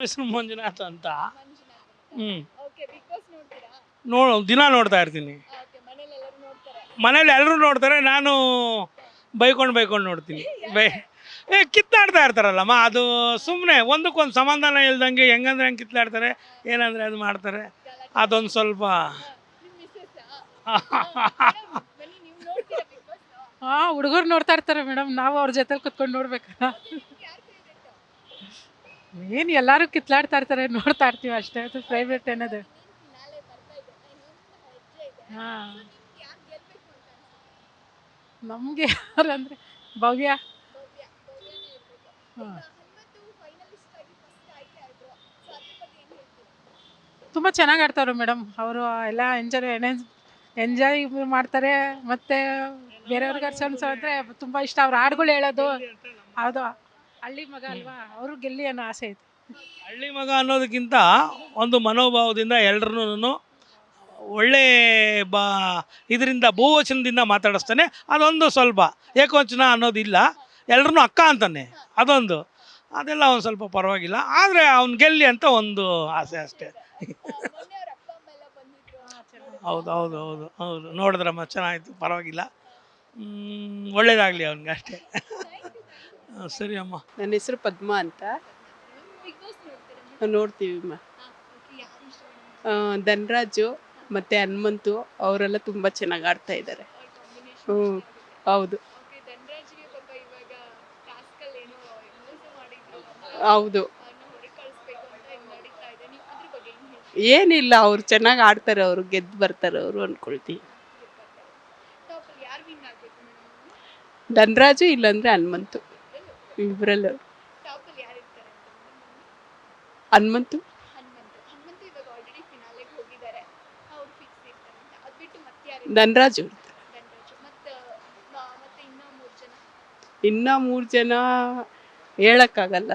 ಹೆಸರು ಮಂಜುನಾಥ್ ಅಂತ. ಮಂಜುನಾಥ್ ಅಂತ. ಹ್ಞೂ ಓಕೆ, ಬಿಗ್ ಬಾಸ್ ನೋಡ್ತೀರಾ? ದಿನ ನೋಡ್ತಾ ಇರ್ತೀನಿ. ಓಕೆ, ಮನೇಲಿ ಎಲ್ಲರೂ ನೋಡ್ತಾರೆ. ಮನೇಲಿ ಎಲ್ಲರೂ ನೋಡ್ತಾರೆ, ನಾನು ಬೈಕೊಂಡು ನೋಡ್ತೀನಿ. ಕಿತ್ತಾಡ್ತಾ ಇರ್ತಾರಲ್ಲಮ್ಮ, ಅದು ಸುಮ್ಮನೆ ಒಂದಕ್ಕೊಂದು ಸಮಾಧಾನ ಇಲ್ದಂಗೆ ಹೆಂಗಂದ್ರೆ ಹೆಂಗೆ ಕಿತ್ತಾಡ್ತಾರೆ, ಏನಂದರೆ ಅದು ಮಾಡ್ತಾರೆ. ಅದೊಂದು ಸ್ವಲ್ಪ ನಿಮ್ಮ ಮಿಸ್ಸಸ್ಸಾ? ಬನ್ನಿ, ನೀವು ನೋಡ್ತೀರಾ ಬಿಗ್ ಬಾಸ್? ಹುಡುಗರು ನೋಡ್ತಾ ಇರ್ತಾರೆ ಮೇಡಮ್, ನಾವು ಅವ್ರ ಜೊತೆಲಿ ಕುತ್ಕೊಂಡು ನೋಡ್ಬೇಕಲ್ಲ. ನಿಮ್ಗೆ ಯಾರು ಫೇವ್ರೆಟ್? ಏನು ಎಲ್ಲರೂ ಕಿತ್ಲಾಡ್ತಾ ಇರ್ತಾರೆ, ನೋಡ್ತಾ ಇರ್ತೀವಿ ಅಷ್ಟೇ. ಅದು ಪ್ರೈವೇಟ್ ಅನ್ನೋದು. ಫಿನಾಲೆ ಬರ್ತಾ ಇದೆ, ಇನ್ನೊಂದು ಹೆಜ್ಜೆ ಇದೆ. ಹಾಂ, ನಿಮ್ಗೆ ಯಾರು ಗೆಲ್ಬೇಕು ಅಂತ ಅನ್ಸುತ್ತೆ? ನಮಗೆ ಯಾರಂದರೆ ಭವ್ಯ. ಭವ್ಯನೇ ಇರ್ಬೇಕು. ಹಾಂ, ಹನುಮಂತು ಫೈನಲಿಸ್ಟ್ ಆಗಿ ಫಸ್ಟ್ ಆಯ್ಕೆ ಆದ್ರು. ಸೊ ಅದ್ರ ಬಗ್ಗೆ ಏನು ಹೇಳ್ತೀರಾ? ತುಂಬ ಚೆನ್ನಾಗಿ ಆಡ್ತಾವ್ರು ಮೇಡಮ್. ಅವರು ಎಲ್ಲ ಎಂಜಾಯ್ ಮಾಡ್ತಾರೆ. ಮತ್ತು ಬೇರೆಯವ್ರಿಗೆ ಅಂದರೆ ತುಂಬ ಇಷ್ಟ. ಅವ್ರ ಹಾಡುಗಳು ಹೇಳೋದು, ಅದು ಹಳ್ಳಿ ಮಗ ಅಲ್ವಾ, ಅವರು ಗೆಲ್ಲಿ ಅನ್ನೋ ಆಸೆ ಐತೆ. ಹಳ್ಳಿ ಮಗ ಅನ್ನೋದಕ್ಕಿಂತ ಒಂದು ಮನೋಭಾವದಿಂದ ಎಲ್ಲರನ್ನೂ ಒಳ್ಳೆ ಬಾ ಇದರಿಂದ ಬಹುವಚನದಿಂದ ಮಾತಾಡಿಸ್ತಾನೆ. ಅದೊಂದು ಸ್ವಲ್ಪ ಏಕವಚನ ಅನ್ನೋದಿಲ್ಲ, ಎಲ್ಲರನ್ನೂ ಅಕ್ಕ ಅಂತಾನೆ. ಅದೊಂದು ಅದೆಲ್ಲ ಒಂದು ಸ್ವಲ್ಪ ಪರವಾಗಿಲ್ಲ, ಆದರೆ ಅವ್ನು ಗೆಲ್ಲಿ ಅಂತ ಒಂದು ಆಸೆ ಅಷ್ಟೇ. ಮೊನ್ನೆ ಅವ್ರ ಅಪ್ಪ ಅಮ್ಮ ಎಲ್ಲ ಬಂದಿದ್ರು. ಹೌದು ನೋಡಿದ್ರಮ್ಮ, ಚೆನ್ನಾಗಿತ್ತು, ಪರವಾಗಿಲ್ಲ. ಒಳ್ಳೇದಾಗಲಿ ಅವನಿಗೆ ಅಷ್ಟೇ. ಸರಿ ಅಮ್ಮ. ನನ್ನ ಹೆಸರು ಪದ್ಮ ಅಂತ. ಬಿಗ್ ಬಾಸ್ ನೋಡ್ತೀರಾ? ನಾವು ನೋಡ್ತೀವಿ ಓಕೆ, ಯಾರು ಇಷ್ಟ? ಧನರಾಜು ಮತ್ತು ಹನುಮಂತು ಅವರೆಲ್ಲ ತುಂಬ ಚೆನ್ನಾಗಿ ಆಡ್ತಾ ಇದ್ದಾರೆ. ಅವ್ರ ಕಾಂಬಿನೇಷನ್ ಹ್ಞೂ, ಹೌದು ಓಕೆ, ಧನರಾಜ್ಗೆ ಪಾಪ ಇವಾಗ ಟಾಸ್ಕ್ ಅಲ್ಲಿ ಏನೋ ಮೋಸ ಮಾಡಿದ್ರು, ಹೌದು. ಅವ್ರನ್ನ ಹೊರಗೆ ಕಳಿಸ್ಬೇಕು ಅಂತ ಇದು ನಡೀತಾ ಇದೆ. ನೀವು ಅದ್ರ ಬಗ್ಗೆ ಏನು ಹೇಳ್ತೀರಾ? ಏನಿಲ್ಲ, ಅವ್ರು ಚೆನ್ನಾಗಿ ಆಡ್ತಾರೆ, ಅವರು ಗೆದ್ದು ಬರ್ತಾರೆ ಅವರು ಅಂದ್ಕೊಳ್ತೀವಿ. ಟಾಪ್ ಅಲ್ಲಿ ಯಾರು ವಿನ್ ಆಗಬೇಕು ಮೇಡಮ್? ಧನರಾಜು ಇಲ್ಲಾಂದರೆ ಹನುಮಂತು, ಇಬ್ಬರಲ್ಲೂ. ಟಾಪ್ ಅಲ್ಲಿ ಯಾರು ಇರ್ತಾರೆ ಅಂತ? ಹನುಮಂತು. ಹನುಮಂತು ಇವಾಗ ಆಲ್ರೆಡಿ ಫಿನಾಲೆಗೆ ಹೋಗಿದ್ದಾರೆ, ಅವ್ರು ಫಿಕ್ಸ್ ಇರ್ತಾರೆ ಅಂತ. ಅದು ಬಿಟ್ಟು ಮತ್ತೆ ಯಾರು? ಧನರಾಜು. ಧನರಾಜು ಮತ್ತೆ ಮತ್ತೆ ಇನ್ನೂ 3 ಜನ. ಇನ್ನೂ 3 ಜನ ಹೇಳೋಕ್ಕಾಗಲ್ಲ.